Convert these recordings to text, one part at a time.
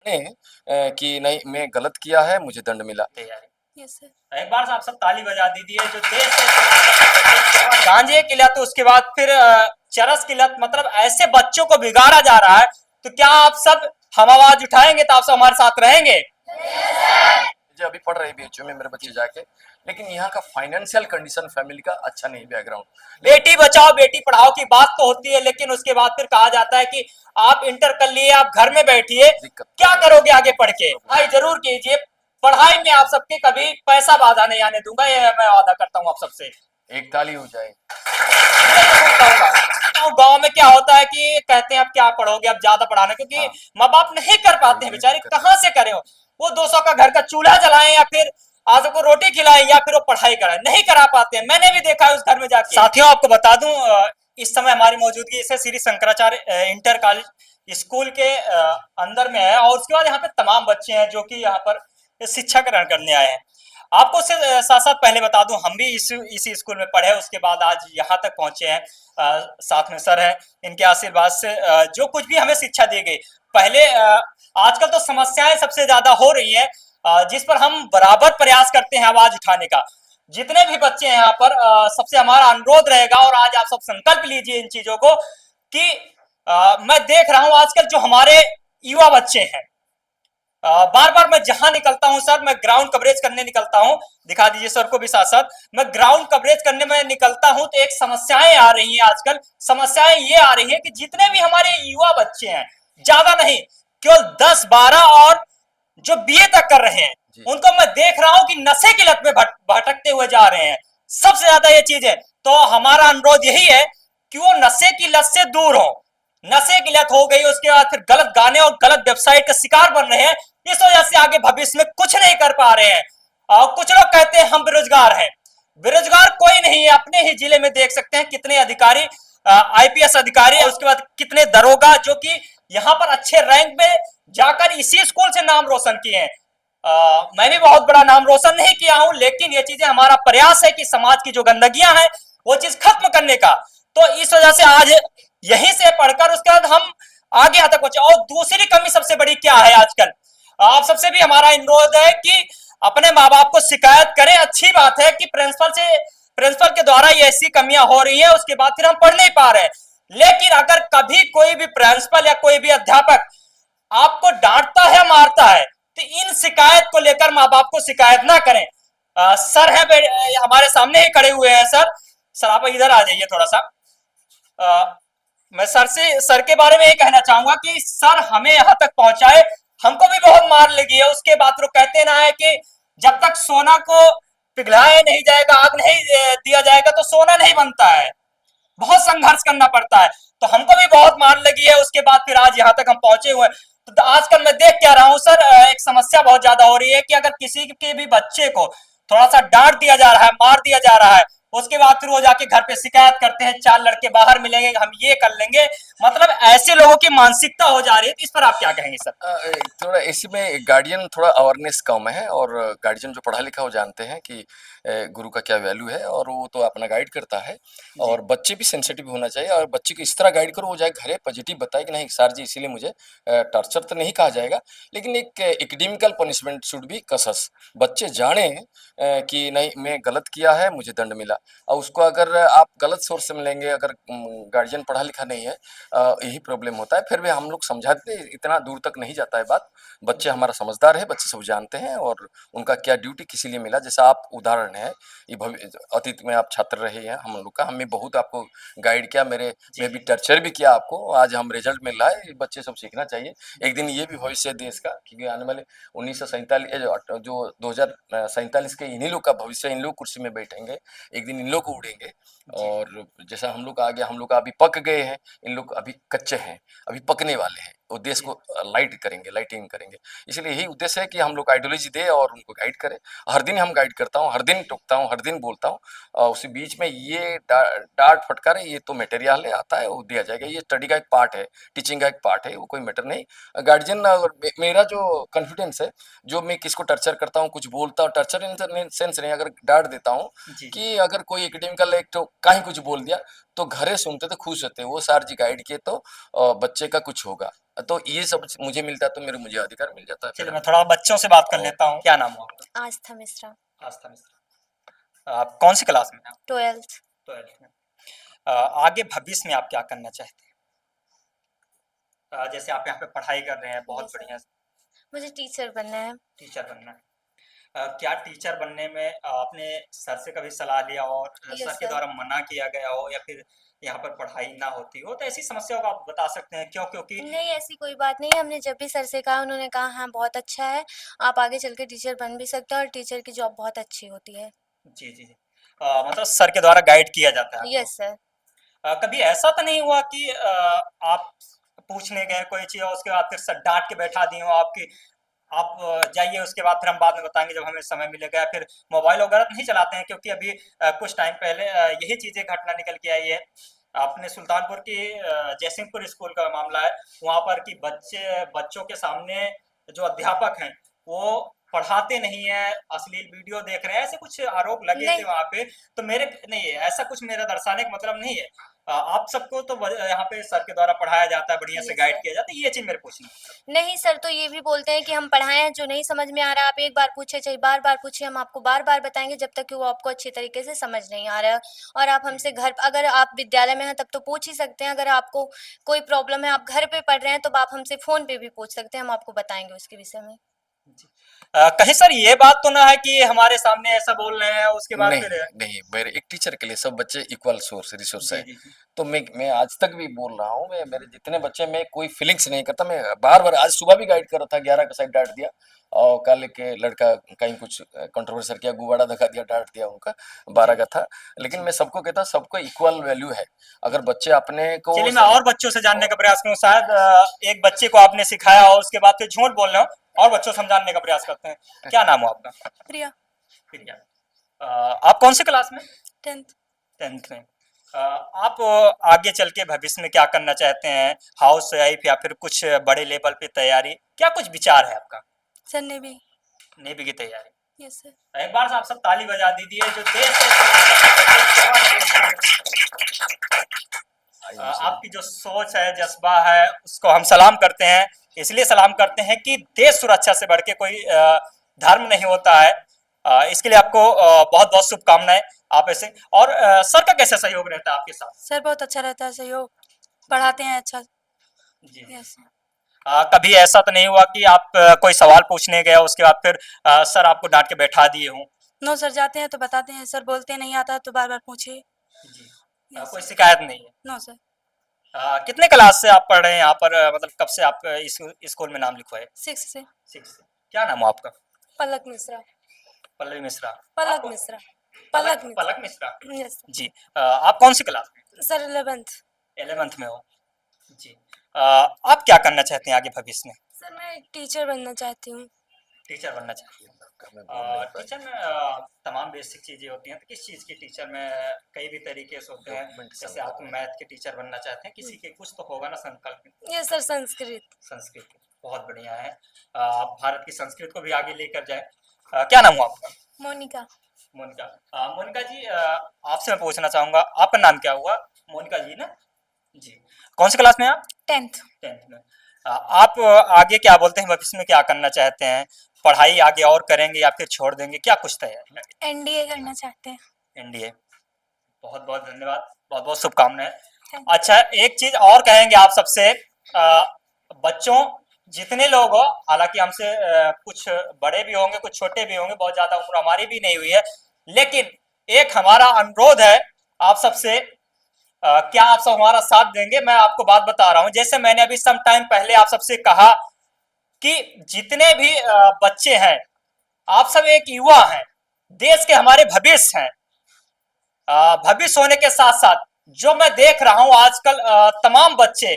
ने कि नहीं मैं गलत किया है, मुझे दंड मिला। तैयारी। Yes sir. एक बार आप सब ताली बजा दीजिए। जो देश है गांजे की लत, उसके बाद फिर चरस की लत, मतलब ऐसे बच्चों को बिगाड़ा जा रहा है। तो क्या आप सब हम आवाज उठाएंगे तो आप सब हमारे साथ रहेंगे? मुझे अभी पढ़ रहे बीएचयू में मेरे बच्चे जाके, लेकिन यहाँ का फाइनेंशियल कंडीशन फैमिली का अच्छा नहीं, बैकग्राउंड। बेटी बचाओ बेटी पढ़ाओ की बात तो होती है, लेकिन उसके बाद फिर कहा जाता है कि आप इंटर कर लिए, आप घर में बैठिए, दिक्कत क्या करोगे आगे पढ़ के? भाई जरूर कीजिए। पढ़ाई में आप सबके कभी पैसा बाधा नहीं आने दूंगा, ये मैं वादा करता हूँ आप सबसे। एक ताली हो जाए। गांव में क्या होता है कि कहते हैं अब क्या पढ़ोगे, अब ज्यादा पढ़ाना, क्योंकि माँ बाप नहीं कर पाते हैं बेचारे, कहाँ से करें? वो 200 का घर का चूल्हा जलाएं या फिर आज को रोटी खिलाएं या फिर वो पढ़ाई कराएं, नहीं करा पाते हैं। मैंने भी देखा है उस घर में जाके। साथियों आपको बता दूं, इस समय हमारी मौजूदगी इसे Shri Shankaracharya inter college school के अंदर में है, और उसके बाद यहाँ पे तमाम बच्चे हैं जो कि यहाँ पर शिक्षा ग्रहण करने आए हैं। आपको उससे साथ साथ पहले बता दूं, हम भी इसी स्कूल में पढ़े, उसके बाद आज यहाँ तक पहुंचे हैं। साथ में सर है, इनके आशीर्वाद से जो कुछ भी हमें शिक्षा दी गई पहले, आजकल तो समस्याएं सबसे ज्यादा हो रही है, जिस पर हम बराबर प्रयास करते हैं आवाज उठाने का। जितने भी बच्चे हैं यहाँ पर, सबसे हमारा अनुरोध रहेगा, और आज आप सब संकल्प लीजिए इन चीजों को कि मैं देख रहा हूं आजकल जो हमारे युवा बच्चे हैं, बार बार मैं जहां निकलता हूं सर, मैं ग्राउंड कवरेज करने निकलता हूं, दिखा दीजिए सर को भी साथ साथ। मैं ग्राउंड कवरेज करने में निकलता हूं तो एक समस्याएं आ रही हैं आजकल। समस्याएं ये आ रही हैं कि जितने भी हमारे युवा बच्चे हैं, ज्यादा नहीं, केवल 10-12 और जो बीए तक कर रहे हैं, उनको मैं देख रहा हूं कि नशे की लत में भटकते हुए जा रहे हैं। सबसे ज्यादा ये चीज है। तो हमारा अनुरोध यही है कि वो नशे की लत से दूर हो। नशे की लत हो गई, उसके बाद फिर गलत गाने और गलत वेबसाइट का शिकार बन रहे हैं, इस वजह से आगे भविष्य में कुछ नहीं कर पा रहे हैं। और कुछ लोग कहते हैं हम बेरोजगार हैं। बेरोजगार कोई नहीं है। अपने ही जिले में देख सकते हैं कितने अधिकारी, आईपीएस अधिकारी, उसके बाद कितने दरोगा जो कि यहाँ पर अच्छे रैंक में जाकर इसी स्कूल से नाम रोशन किए हैं। मैं भी बहुत बड़ा नाम रोशन नहीं किया हूं, लेकिन ये चीजें हमारा प्रयास है कि समाज की जो गंदगियां हैं वो चीज खत्म करने का। तो इस वजह से आज यहीं से पढ़कर उसके बाद हम आगे यहाँ तक पहुंचे। और दूसरी कमी सबसे बड़ी क्या है आजकल, आप सबसे भी हमारा अनुरोध है कि अपने माँ बाप को शिकायत करें। अच्छी बात है कि प्रिंसिपल के द्वारा ये ऐसी कमियां हो रही है, उसके बाद फिर हम पढ़ नहीं पा रहे हैं। लेकिन अगर कभी कोई भी प्रिंसिपल या कोई भी अध्यापक आपको डांटता है, मारता है, तो इन शिकायत को लेकर माँ बाप को शिकायत ना करें। सर है हमारे सामने ही खड़े हुए हैं। सर आप इधर आ जाइए थोड़ा सा। मैं सर के बारे में ये कहना चाहूंगा कि सर हमें यहाँ तक पहुंचाए। हमको भी बहुत मार लगी है, उसके बाद तो कहते ना है कि जब तक सोना को पिघलाया नहीं जाएगा, आग नहीं दिया जाएगा, तो सोना नहीं बनता है। बहुत संघर्ष करना पड़ता है। तो हमको भी बहुत मार लगी है, उसके बाद फिर आज यहाँ तक हम पहुंचे हुए हैं। तो आजकल मैं देख क्या रहा हूँ सर, एक समस्या बहुत ज्यादा हो रही है कि अगर किसी के भी बच्चे को थोड़ा सा डांट दिया जा रहा है, मार दिया जा रहा है, उसके बाद फिर वो जाके घर पे शिकायत करते हैं, 4 लड़के बाहर मिलेंगे, हम ये कर लेंगे। मतलब ऐसे लोगों की मानसिकता हो जा रही है। तो इस पर आप क्या कहेंगे सर? थोड़ा इसी में गार्डियन थोड़ा अवेयरनेस कम है, और गार्जियन जो पढ़ा लिखा वो जानते हैं कि गुरु का क्या वैल्यू है, और वो तो अपना गाइड करता है। और बच्चे भी सेंसिटिव होना चाहिए, और बच्चे को इस तरह गाइड करो वो जाए घरे पॉजिटिव बताए कि नहीं सर जी इसीलिए मुझे टॉर्चर तो नहीं कहा जाएगा, लेकिन एक एकेडमिकल पनिशमेंट शुड बी कसस। बच्चे जाने कि नहीं मैं गलत किया है, मुझे दंड मिला। और उसको अगर आप गलत सोर्स से मिलेंगे, अगर गार्जियन पढ़ा लिखा नहीं है, यही प्रॉब्लम होता है। फिर भी हम लोग समझाते, इतना दूर तक नहीं जाता है बात। बच्चे हमारा समझदार है, बच्चे सब जानते हैं और उनका क्या ड्यूटी किसी लिए मिला। जैसा आप उदाहरण है, ये अतीत में आप छात्र रहे हैं हम लोग का, हमने बहुत आपको गाइड किया, मैं भी टर्चर भी किया आपको। आज हम रिजल्ट मिल रहा है, ये बच्चे सब सीखना चाहिए। एक दिन ये भी भविष्य है देश का, क्योंकि आने वाले 1947 जो 2047 के इन्हीं लोग का भविष्य, इन लोग कुर्सी में बैठेंगे, एक दिन इन लोग को उड़ेंगे। और जैसा हम लोग आगे, हम लोग अभी पक गए हैं, इन लोग अभी कच्चे हैं, अभी पकने वाले हैं। वो देश को लाइटिंग करेंगे। इसलिए यही उद्देश्य है कि हम लोग आइडियोलॉजी दे और उनको गाइड करें। हर दिन हम गाइड करता हूँ, हर दिन टोकता हूँ, हर दिन बोलता हूँ। और उसी बीच में ये डांट फटकार है, ये तो मटेरियल है, आता है वो दिया जाएगा। ये स्टडी का एक पार्ट है, टीचिंग का एक पार्ट है, वो कोई मैटर नहीं। गार्जियन और मेरा जो कॉन्फिडेंस है, जो मैं किसको टर्चर करता हूँ, कुछ बोलता हूँ, टर्चर इन सेंस नहीं, अगर डांट देता हूँ कि अगर कोई एकेडमिकल एक तो कहीं कुछ बोल दिया, तो घरे सुनते तो खुश होते, वो सर जी गाइड किए तो बच्चे का कुछ होगा। तो ये सब मुझे मिलता है तो मुझे अधिकार मिल जाता है चलिए फिर। मैं थोड़ा बच्चों से बात कर लेता हूँ। क्या नाम है आपका? आस्था मिश्रा। आस्था मिश्रा। आप कौन सी क्लास में हैं? 12th। 12th में। आगे भविष्य में आप क्या करना चाहते हैं? जैसे आप यहाँ पे पढ़ाई कर रहे हैं, बहुत जी सर। बढ़िया। मुझे टीचर बनना है। टीचर बनना है। क्या टीचर बनने में आपने सर से कभी सलाह लिया और यस सर के सर। द्वारा मना किया गया हो, या फिर यहाँ पर पढ़ाई ना होती हो, तो ऐसी समस्याओं को आप बता सकते हैं क्यों? क्योंकि नहीं, ऐसी कोई बात नहीं है। हमने जब भी सर से कहा, उन्होंने कहा हाँ बहुत अच्छा है, आप आगे चल के टीचर बन भी सकते हो और टीचर की जॉब बहुत अच्छी होती है। जी जी जी। मतलब सर के द्वारा गाइड किया जाता है आपको। Yes sir. कभी ऐसा तो नहीं हुआ कि आप पूछने गए कोई चीज़ और उसके बाद फिर सर डांट के बैठा दिए हो आपकी, आप जाइए, उसके बाद फिर हम बाद में बताएंगे जब हमें समय मिलेगा, या फिर मोबाइल वगैरह तो नहीं चलाते हैं? क्योंकि अभी कुछ टाइम पहले यही चीज़ें घटना निकल के आई है। आपने सुल्तानपुर की जयसिंहपुर स्कूल का मामला है, वहाँ पर कि बच्चों के सामने जो अध्यापक हैं वो पढ़ाते नहीं है, अश्लील वीडियो देख रहे हैं, ऐसे कुछ आरोप लगे थे नहीं। वहाँ पे। तो मेरे नहीं है ऐसा कुछ, मेरा दर्शाने का मतलब नहीं है। आप सबको तो यहाँ पे सर के द्वारा पढ़ाया जाता है, बढ़िया से यस गाइड सर। किया जाता है, ये चीज़ मेरे पूछनी है। नहीं सर, तो ये भी बोलते हैं कि हम पढ़ाएं हैं, जो नहीं समझ में आ रहा है आप एक बार पूछे चाहे बार बार पूछिए, हम आपको बार बार बताएंगे जब तक कि वो आपको अच्छी तरीके से समझ नहीं आ रहा है। और आप हमसे घर, अगर आप विद्यालय में हैं तब तो पूछ ही सकते हैं, अगर आपको कोई प्रॉब्लम है, आप घर पे पढ़ रहे हैं, तो आप हमसे फोन पे भी पूछ सकते हैं, हम आपको बताएंगे उसके विषय में। कहीं सर ये बात तो ना है कि हमारे सामने ऐसा बोल रहे हैं उसके बाद नहीं फिर? नहीं, मेरे एक टीचर के लिए सब बच्चे इक्वल सोर्स रिसोर्स जी है। जी जी। तो मैं आज तक भी बोल रहा हूँ, मैं मेरे जितने बच्चे, मैं कोई फीलिंग्स नहीं करता, मैं बार बार, आज सुबह भी गाइड कर रहा था, 11 का साइड डांट दिया, और कल के लड़का कहीं कुछ कंट्रोवर्सर किया, गुब्बारा दिखा दिया, डांट दिया उनका, 12 जी का था। लेकिन जी। मैं सबको कहता, सबको इक्वल वैल्यू है। अगर बच्चे अपने को चलिए मैं और बच्चों से जानने का प्रयास करूँ। शायद एक बच्चे को आपने सिखाया और उसके बाद फिर झूठ बोल रहे हो, और बच्चों से हम जानने का प्रयास करते हैं। क्या नाम हो आपका? प्रिया। प्रिया। आप कौन सी क्लास में? 10th। 10th में। आप आगे चल के भविष्य में क्या करना चाहते हैं? हाउस वाइफ या फिर कुछ बड़े लेवल पे तैयारी, क्या कुछ विचार है आपका? Sir navy. नेवी की तैयारी। Yes sir. एक बार से आप सब ताली बजा दीजिए जो देश आपकी जो सोच है, जज्बा है, उसको हम सलाम करते हैं। इसलिए सलाम करते हैं कि देश सुरक्षा से बढ़ के कोई धर्म नहीं होता है। इसके लिए आपको बहुत बहुत शुभकामनाएं। आप ऐसे, और सर का कैसा सहयोग रहता है आपके साथ? सर बहुत अच्छा रहता है सहयोग, पढ़ाते हैं अच्छा। जी। यस। कभी ऐसा तो नहीं हुआ कि आप कोई सवाल पूछने गए उसके बाद फिर सर आपको डांट के बैठा दिए हों? नो सर, जाते हैं तो बताते हैं, सर बोलते नहीं आता तो बार बार पूछिए। जी। यस कोई सर। शिकायत नहीं है? No sir. कितने क्लास से आप पढ़ रहे हैं यहाँ पर? मतलब कब से आप इस स्कूल में नाम लिखवाए? 6 से। 6 से। क्या नाम है आपका? पलक मिश्रा। पल्लवी मिश्रा। पलक मिश्रा। पलक मिश्रा। पलक मिश्रा। यस जी। आप कौन सी क्लास में? Sir 11th। 11th में हो? जी। आप क्या करना चाहते हैं आगे भविष्य में? सर मैं एक टीचर बनना चाहती हूँ। टीचर बनना चाहती हूँ। मैं बोल नहीं पाया। टीचर में तमाम बेसिक चीज़ें होती हैं, तो किस चीज़ के टीचर में कई भी तरीके से होते हैं। डॉक्यूमेंट जैसे आप मैथ के टीचर बनना चाहते हैं, किसी के कुछ तो होगा ना संकल्प। Yes sir, Sanskrit. संस्कृत बहुत बढ़िया है। आप भारत की संस्कृत को भी आगे लेकर जाए। क्या नाम हुआ आपका? मोनिका। मोनिका। मोनिका जी, आपसे मैं पूछना चाहूँगा, आपका नाम क्या हुआ? मोनिका जी ना? जी। कौन सी क्लास में हैं आप? 10th। 10th में। आप आगे क्या बोलते हैं, भविष्य में क्या करना चाहते हैं? पढ़ाई आगे और करेंगे या फिर छोड़ देंगे? क्या कुछ तैयारी है? एनडीए करना चाहते हैं। एनडीए। बहुत बहुत धन्यवाद, बहुत बहुत शुभकामनाएं। Thank अच्छा, एक चीज और कहेंगे आप सबसे। बच्चों, जितने लोग हो, हालांकि हमसे कुछ बड़े भी होंगे, कुछ छोटे भी होंगे, बहुत ज्यादा उम्र हमारी भी नहीं हुई है, लेकिन एक हमारा अनुरोध है आप सबसे। क्या आप सब हमारा साथ देंगे? मैं आपको बात बता रहा हूं, जैसे मैंने अभी सम टाइम पहले आप सबसे कहा कि जितने भी बच्चे हैं, आप सब एक युवा हैं, देश के हमारे भविष्य हैं। भविष्य होने के साथ साथ जो मैं देख रहा हूं आजकल, तमाम बच्चे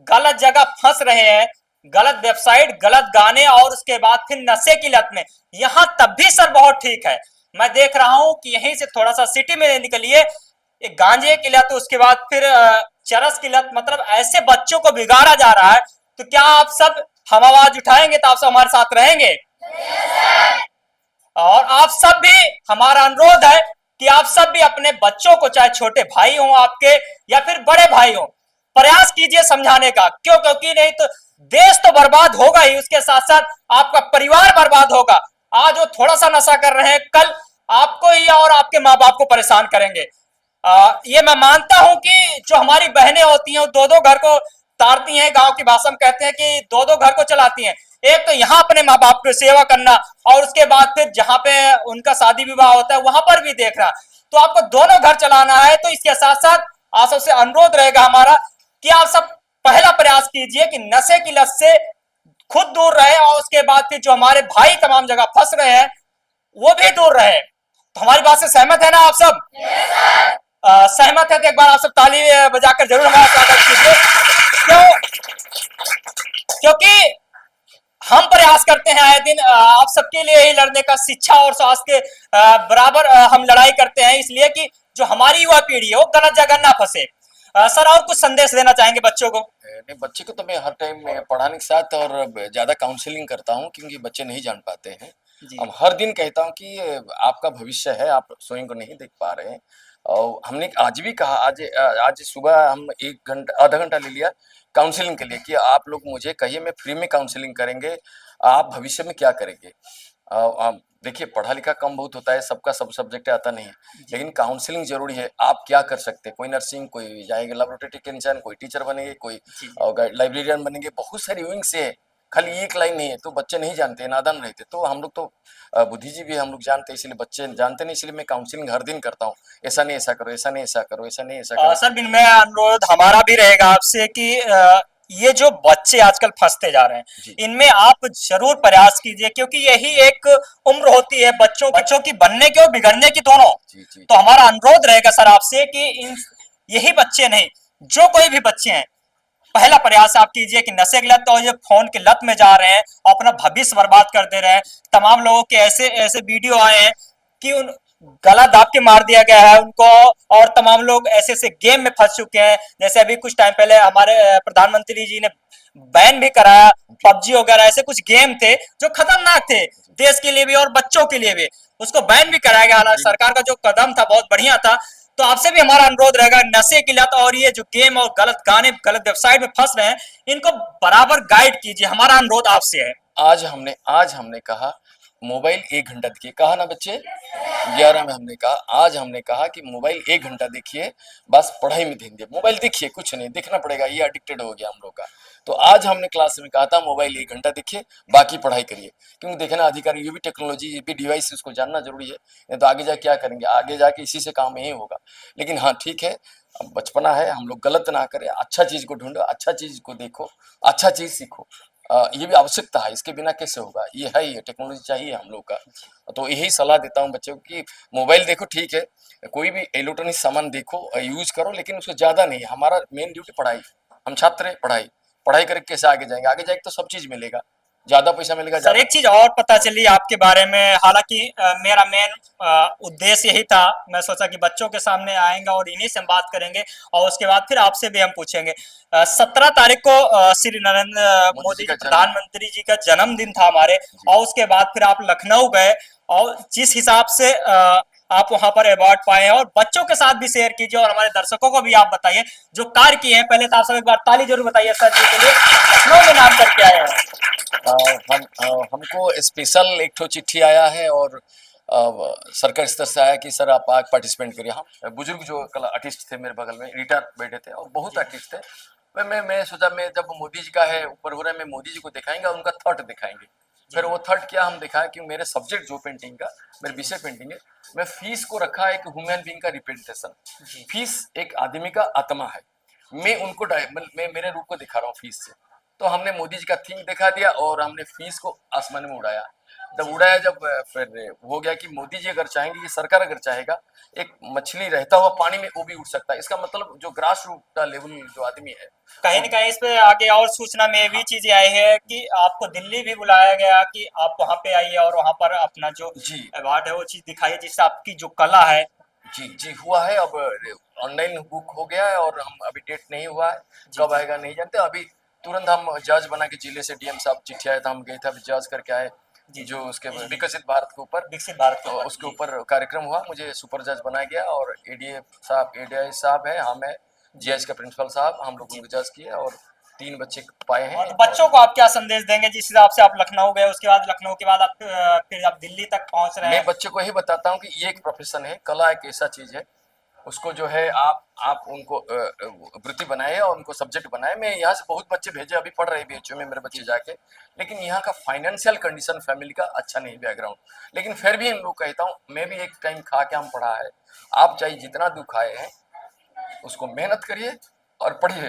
गलत जगह फंस रहे हैं, गलत वेबसाइट, गलत गाने, और उसके बाद फिर नशे की लत में। यहाँ तब भी सर बहुत ठीक है, मैं देख रहा हूं कि यहीं से थोड़ा सा सिटी में निकलिए, एक गांजे की लत, उसके बाद फिर चरस की लत, मतलब ऐसे बच्चों को बिगाड़ा जा रहा है। तो क्या आप सब हम आवाज उठाएंगे तो आप सब हमारे साथ रहेंगे? और आप सब भी, हमारा अनुरोध है कि आप सब भी अपने बच्चों को, चाहे छोटे भाई हो आपके या फिर बड़े भाई हो, प्रयास कीजिए समझाने का। क्यों? क्योंकि नहीं तो देश तो बर्बाद होगा ही, उसके साथ साथ आपका परिवार बर्बाद होगा। आज वो थोड़ा सा नशा कर रहे हैं, कल आपको ही और आपके माँ बाप को परेशान करेंगे। ये मैं मानता हूं कि जो हमारी बहनें होती हैं वो दो दो घर को तारती हैं, गांव की भाषा में कहते हैं कि दो दो घर को चलाती हैं। एक तो यहाँ अपने माँ बाप की सेवा करना, और उसके बाद फिर जहां पे उनका शादी विवाह होता है वहां पर भी देखना। तो आपको दोनों घर चलाना है, तो इसके साथ साथ आप सबसे अनुरोध रहेगा हमारा कि आप सब पहला प्रयास कीजिए कि नशे की लत से खुद दूर रहे, और उसके बाद फिर जो हमारे भाई तमाम जगह फंस रहे हैं वो भी दूर रहे। तो हमारी बात से सहमत है ना आप सब? सहमत है तो एक बार आप सब ताली बजाकर जरूर हमारा स्वागत कीजिए। क्यों? क्योंकि हम प्रयास करते हैं आए दिन आप सबके लिए ही लड़ने का, शिक्षा और स्वास्थ्य के बराबर हम लड़ाई करते हैं, इसलिए कि जो हमारी युवा पीढ़ी है वो गलत जगह ना फंसे। सर और कुछ संदेश देना चाहेंगे बच्चों को? नहीं, बच्चे को तो मैं हर टाइम पढ़ाने के साथ और ज़्यादा काउंसलिंग करता हूँ, क्योंकि बच्चे नहीं जान पाते हैं। अब हर दिन कहता हूँ कि आपका भविष्य है, आप स्वयं को नहीं देख पा रहे हैं। और हमने आज भी कहा, आज सुबह हम 1 घंटा आधा घंटा ले लिया काउंसलिंग के लिए कि आप लोग मुझे कहिए, मैं फ्री में काउंसलिंग करेंगे, आप भविष्य में क्या करेंगे। देखिए, पढ़ा लिखा कम बहुत होता है, सबका सब सब्जेक्ट आता नहीं है, लेकिन काउंसलिंग जरूरी है। आप क्या कर सकते हैं, कोई नर्सिंग, कोई जाएंगे लेबोरेटरी टेक्नीशियन, कोई टीचर बनेंगे, कोई लाइब्रेरियन बनेंगे, बहुत सारी विंग से है, खाली एक लाइन नहीं है। तो बच्चे नहीं जानते, नादान रहते, तो हम लोग तो बुद्धिजीवी हम लोग जानते हैं, इसलिए बच्चे जानते नहीं, इसलिए मैं काउंसलिंग हर दिन करता हूँ। ऐसा नहीं ऐसा करो, ऐसा नहीं ऐसा करो, ऐसा नहीं ऐसा करो। सर मैं अनुरोध हमारा भी रहेगा आपसे कि ये जो बच्चे आजकल फंसते जा रहे हैं इनमें आप जरूर प्रयास कीजिए, क्योंकि यही एक उम्र होती है बच्चों की बनने की और बिगड़ने की दोनों। तो हमारा अनुरोध रहेगा सर आपसे कि इन यही बच्चे नहीं, जो कोई भी बच्चे हैं, पहला प्रयास आप कीजिए कि नशे की लत और ये फोन की लत में जा रहे हैं और अपना भविष्य बर्बाद कर दे रहे हैं। तमाम लोगों के ऐसे ऐसे वीडियो आए हैं कि उन गला दाब के मार दिया गया है उनको, और तमाम लोग ऐसे ऐसे गेम में फंस चुके हैं। जैसे अभी कुछ टाइम पहले हमारे प्रधानमंत्री जी ने बैन भी कराया, पबजी वगैरह ऐसे कुछ गेम थे जो खतरनाक थे देश के लिए भी और बच्चों के लिए भी, उसको बैन भी कराया गया। हालांकि सरकार का जो कदम था बहुत बढ़िया था। तो आपसे भी हमारा अनुरोध रहेगा, नशे की लत और ये जो गेम और गलत गाने गलत वेबसाइट में फंस रहे हैं इनको बराबर गाइड कीजिए, हमारा अनुरोध आपसे है। आज हमने कहा मोबाइल 1 घंटा देखिए, कहा ना बच्चे? 11 में हमने कहा, आज हमने कहा कि मोबाइल 1 घंटा देखिए, बस पढ़ाई में ध्यान दिए। मोबाइल देखिए, कुछ नहीं देखना पड़ेगा, ये एडिक्टेड हो गया हम लोग का। तो आज हमने क्लास में कहा था मोबाइल 1 घंटा देखिए, बाकी पढ़ाई करिए, क्योंकि देखना अधिकारी, ये भी टेक्नोलॉजी, ये भी डिवाइस, इसको जानना जरूरी है, नहीं तो आगे जाके क्या करेंगे, आगे जाके इसी से काम नहीं होगा। लेकिन हाँ ठीक है, अब बचपना है, हम लोग गलत ना करें, अच्छा चीज को ढूंढो, अच्छा चीज को देखो, अच्छा चीज सीखो। ये भी आवश्यकता है, इसके बिना कैसे होगा, ये है, ये टेक्नोलॉजी चाहिए हम लोग का। तो यही सलाह देता हूँ बच्चों को कि मोबाइल देखो ठीक है, कोई भी इलेक्ट्रॉनिक सामान देखो, यूज करो, लेकिन उसको ज्यादा नहीं। हमारा मेन ड्यूटी पढ़ाई, हम छात्र हैं, पढ़ाई पढ़ाई करके कैसे आगे जाएंगे, आगे जाएंगे तो सब चीज मिलेगा, ज्यादा पैसा मिलेगा। सर एक चीज और पता चली आपके बारे में, हालांकि मेरा मेन उद्देश्य यही था, मैं सोचा कि बच्चों के सामने आएंगे और इन्हीं से हम बात करेंगे और उसके बाद फिर आपसे भी हम पूछेंगे। 17 तारीख को श्री नरेंद्र मोदी जी प्रधानमंत्री जी का जन्मदिन था हमारे, और उसके बाद फिर आप लखनऊ गए, और जिस हिसाब से आप वहां पर अवार्ड पाए हैं, और बच्चों के साथ भी शेयर कीजिए और हमारे दर्शकों को भी आप बताइए जो कार्य किए हैं। पहले तो आप सब एक बार ताली जरूर बताइए सर जी के लिए, लखनऊ में नाम करके आए हैं। हमको स्पेशल एक ठो चिट्ठी आया है, और सरकार स्तर से आया कि सर आप पार्टिसिपेट करिए। हम बुजुर्ग जो कला आर्टिस्ट थे मेरे बगल में, रिटायर बैठे थे, और बहुत आर्टिस्ट थे। मैं सोचा, मैं जब मोदी जी का है ऊपर हो रहा है, मैं मोदी जी को दिखाएंगे और उनका थॉट दिखाएंगे। फिर वो थॉट क्या हम दिखाया कि मेरे सब्जेक्ट जो पेंटिंग का, मेरे विषय पेंटिंग है, मैं फीस को रखा एक ह्यूमन बीइंग का रिप्रेजेंटेशन। फीस एक आदमी का आत्मा है, मैं उनको मैं मेरे रूप को दिखा रहा हूँ फीस से। तो हमने मोदी जी का थीम दिखा दिया और हमने फीस को आसमान में उड़ाया। जब उड़ाया, जब फिर हो गया कि मोदी जी अगर चाहेंगे, ये सरकार अगर चाहेगा, एक मछली रहता हुआ पानी में वो भी उड़ सकता है। इसका मतलब जो ग्रास रूट लेवल जो आदमी है, कहीं न कहीं इस पे आगे और सूचना में भी चीजें आई है कि आपको दिल्ली भी बुलाया गया कि आप वहां पे आइए और वहां पर अपना जो अवार्ड है वो चीज दिखाइए, जिससे आपकी जो कला है। जी हुआ है। अब ऑनलाइन बुक हो गया है, और हम अभी डेट नहीं हुआ है, कब आएगा नहीं जानते। अभी तुरंत हम जज बना के, जिले से डीएम साहब चिट्ठी आया था, हम गए थे, अभी जज करके आए जी, जो उसके विकसित भारत के ऊपर, उसके ऊपर कार्यक्रम हुआ, मुझे सुपर जज बनाया गया। और एडीआई साहब है, हम है जीएस का प्रिंसिपल साहब, हम लोग उनको जज किए और 3 बच्चे पाए हैं। और बच्चों को आप क्या संदेश देंगे जिस हिसाब से आप लखनऊ गए, उसके बाद लखनऊ के बाद आप फिर आप दिल्ली तक पहुंच रहे मैं हैं? बच्चे को यही बताता हूँ कि ये एक प्रोफेशन है, कला एक ऐसा चीज है, उसको जो है आप उनको वृत्ति बनाए और उनको सब्जेक्ट बनाए। मैं यहाँ से बहुत बच्चे भेजे, अभी पढ़ रहे बीएचयू में मेरे बच्चे जाके, लेकिन यहाँ का फाइनेंशियल कंडीशन फैमिली का अच्छा नहीं, बैकग्राउंड, लेकिन फिर भी इन लोग कहता हूँ, मैं भी एक टाइम खा के हम पढ़ा है, आप चाहे जितना दुख आए हैं उसको मेहनत करिए और पढ़िए,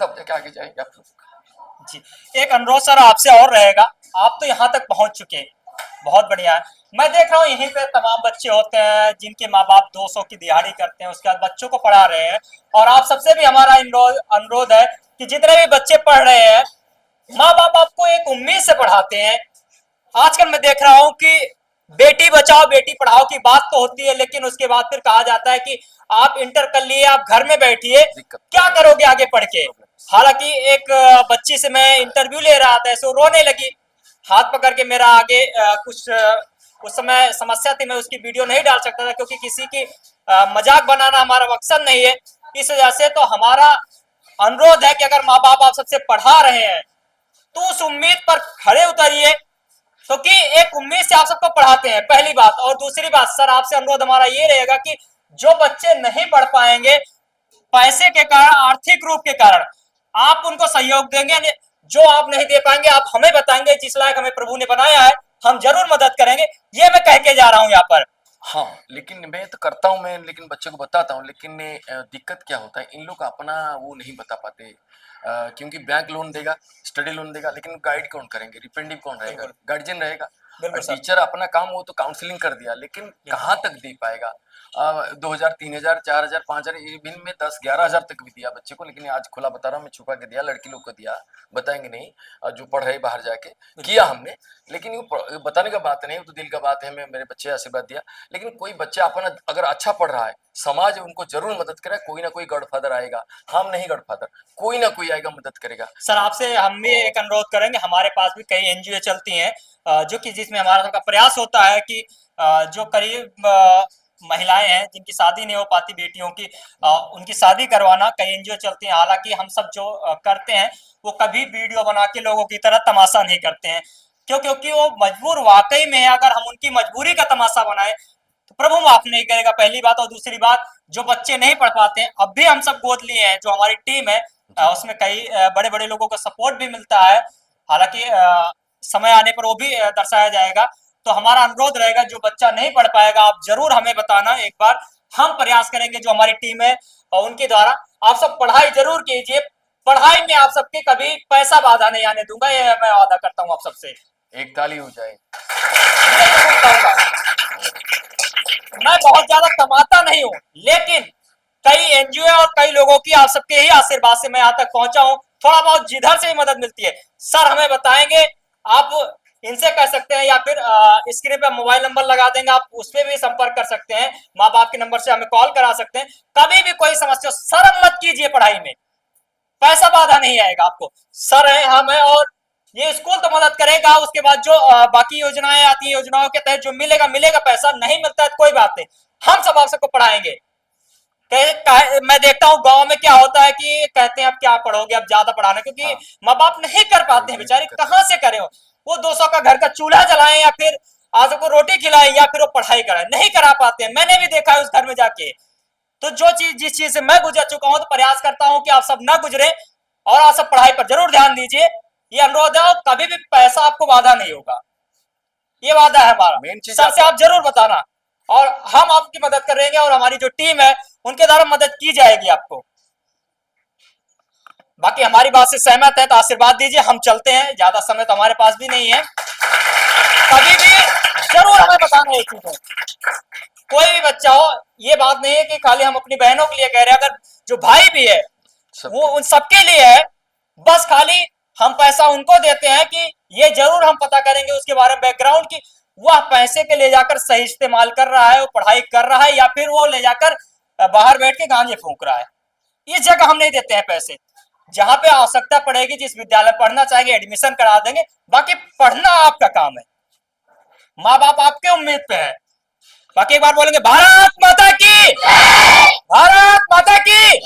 तब जाके आगे जाएंगे आप लोग। जी, एक अनुरोध सर आपसे और रहेगा, आप तो यहाँ तक पहुंच चुके हैं, बहुत बढ़िया है। मैं देख रहा हूँ यहीं पे तमाम बच्चे होते हैं जिनके माँ बाप 200 की दिहाड़ी करते हैं, उसके बाद बच्चों को पढ़ा रहे हैं, और आप सबसे भी हमारा अनुरोध है कि जितने भी बच्चे पढ़ रहे हैं, माँ बाप आपको एक उम्मीद से पढ़ाते हैं। आजकल मैं देख रहा हूँ कि बेटी बचाओ बेटी पढ़ाओ की बात तो होती है, लेकिन उसके बाद फिर कहा जाता है कि आप इंटर कर लिए, आप घर में बैठिए, क्या करोगे आगे पढ़ के। हालांकि एक बच्ची से मैं इंटरव्यू ले रहा था, ऐसे वो रोने लगी, हाथ पकड़ के मेरा आगे कुछ उस समय समस्या थी, मैं उसकी वीडियो नहीं डाल सकता था क्योंकि किसी की मजाक बनाना हमारा मकसद नहीं है। इस वजह से तो हमारा अनुरोध है कि अगर माँ बाप आप सबसे पढ़ा रहे हैं तो उस उम्मीद पर खड़े उतरिए, क्योंकि एक उम्मीद से आप सबको पढ़ाते हैं, पहली बात। और दूसरी बात सर आपसे अनुरोध हमारा ये रहेगा कि जो बच्चे नहीं पढ़ पाएंगे पैसे के कारण, आर्थिक रूप के कारण, आप उनको सहयोग देंगे, जो आप नहीं दे पाएंगे आप हमें बताएंगे, जिस लायक हमें प्रभु ने बनाया है हम जरूर मदद करेंगे, ये मैं कह के जा रहा हूँ यहाँ पर। हाँ, लेकिन मैं तो करता हूँ, मैं लेकिन बच्चे को बताता हूँ, लेकिन दिक्कत क्या होता है, इन लोग अपना वो नहीं बता पाते, क्योंकि बैंक लोन देगा, स्टडी लोन देगा, लेकिन गाइड कौन करेंगे, रिप्रेजेंटिव कौन रहेगा, गार्जियन रहेगा। टीचर अपना काम वो तो काउंसलिंग कर दिया, लेकिन कहाँ तक दे पाएगा। 2000 3000 4000 5000 इवन में 10-11 हजार तक भी दिया बच्चे को, लेकिन आज खुला बता रहा हूँ, मैं छुपा के दिया, लड़की लोग को दिया, बताएंगे नहीं, जो पढ़ रहे बाहर जाके किया हमने, लेकिन ये बताने का बात नहीं, वो तो दिल का बात है, मैं मेरे बच्चे आशीर्वाद दिया। लेकिन कोई बच्चा अपना अगर अच्छा पढ़ रहा है, समाज उनको जरूर मदद करे, कोई ना कोई गॉडफादर आएगा, हम नहीं गॉडफादर, कोई ना कोई आएगा मदद करेगा। सर आपसे हम भी एक अनुरोध करेंगे, हमारे पास भी कई एनजीओ चलती हैं जो कि जिसमें हमारा सबका प्रयास होता है कि जो करीब महिलाएं हैं जिनकी शादी नहीं हो पाती, बेटियों की, उनकी शादी करवाना, कई एनजीओ चलती हैं। हालांकि हम सब जो करते हैं वो कभी वीडियो बना के लोगों की तरह तमाशा नहीं करते हैं, क्योंकि वो मजबूर वाकई में है। अगर हम उनकी मजबूरी का तमाशा बनाए तो प्रभु माफ नहीं करेगा, पहली बात। और दूसरी बात, जो बच्चे नहीं पढ़ पाते हैं, अब भी हम सब गोद लिए हैं, जो हमारी टीम है उसमें कई बड़े बड़े लोगों का सपोर्ट भी मिलता है, हालांकि समय आने पर वो भी दर्शाया जाएगा। तो हमारा अनुरोध रहेगा, जो बच्चा नहीं पढ़ पाएगा आप जरूर हमें बताना, एक बार हम प्रयास करेंगे जो हमारी टीम है और उनके द्वारा। आप सब पढ़ाई जरूर कीजिए, पढ़ाई में आप सबके कभी पैसा बाधा नहीं आने दूंगा, ये मैं वादा करता हूँ आप सबसे। एक ताली हो जाए। मैं बहुत ज्यादा कमाता नहीं हूँ, लेकिन कई एनजीओ और कई लोगों की आप सबके ही आशीर्वाद से मैं यहाँ तक पहुंचा हूँ, थोड़ा बहुत जिधर से भी मदद मिलती है सर हमें बताएंगे, आप इनसे कह सकते हैं, या फिर स्क्रीन पे मोबाइल नंबर लगा देंगे, आप उस पर भी संपर्क कर सकते हैं, माँ बाप के नंबर से हमें कॉल करा सकते हैं। कभी भी कोई समस्या, शर्म मत कीजिए, पढ़ाई में पैसा बाधा नहीं आएगा आपको, सर है हम है, और ये स्कूल तो मदद करेगा। उसके बाद जो बाकी योजनाएं आती हैं, योजनाओं के तहत जो मिलेगा, पैसा नहीं मिलता है तो कोई बात नहीं, हम सब आप सबको पढ़ाएंगे। मैं देखता हूँ गांव में क्या होता है कि कहते हैं अब क्या पढ़ोगे, अब ज्यादा पढ़ाना, क्योंकि माँ बाप नहीं कर पाते हैं बेचारे, कहाँ से करें, वो 200 का घर का चूल्हा जलाएं या फिर आज को रोटी खिलाएं या फिर वो पढ़ाई कराएं, नहीं करा पाते हैं। मैंने भी देखा है उस घर में जाके। तो जो चीज जिस चीज से मैं गुजर चुका हूं, तो प्रयास करता हूं कि आप सब ना गुजरे और आप सब पढ़ाई पर जरूर ध्यान दीजिए, ये अनुरोध है। और कभी भी पैसा आपको बाधा नहीं होगा, ये वादा है हमारा। सर से आप जरूर बताना, और हम आपकी मदद करेंगे, और हमारी जो टीम है उनके द्वारा मदद की जाएगी आपको। बाकी हमारी बात से सहमत है तो आशीर्वाद दीजिए, हम चलते हैं, ज्यादा समय तो हमारे पास भी नहीं है। कभी भी जरूर हमें बताना ये चीज है, कोई भी बच्चा हो, ये बात नहीं है कि खाली हम अपनी बहनों के लिए कह रहे हैं, अगर जो भाई भी है वो उन सबके लिए है। बस खाली हम पैसा उनको देते हैं कि ये जरूर हम पता करेंगे उसके बारे में बैकग्राउंड की, वह पैसे के ले जाकर सही इस्तेमाल कर रहा है, वो पढ़ाई कर रहा है, या फिर वो ले जाकर बाहर बैठ के गांजे फूंक रहा है। इस जगह हम नहीं देते हैं पैसे, जहां पे आवश्यकता पड़ेगी, जिस विद्यालय पढ़ना चाहेंगे एडमिशन करा देंगे, बाकी पढ़ना आपका काम है, माँ बाप आपके उम्मीद पे है। बाकी एक बार बोलेंगे भारत माता की, भारत माता की।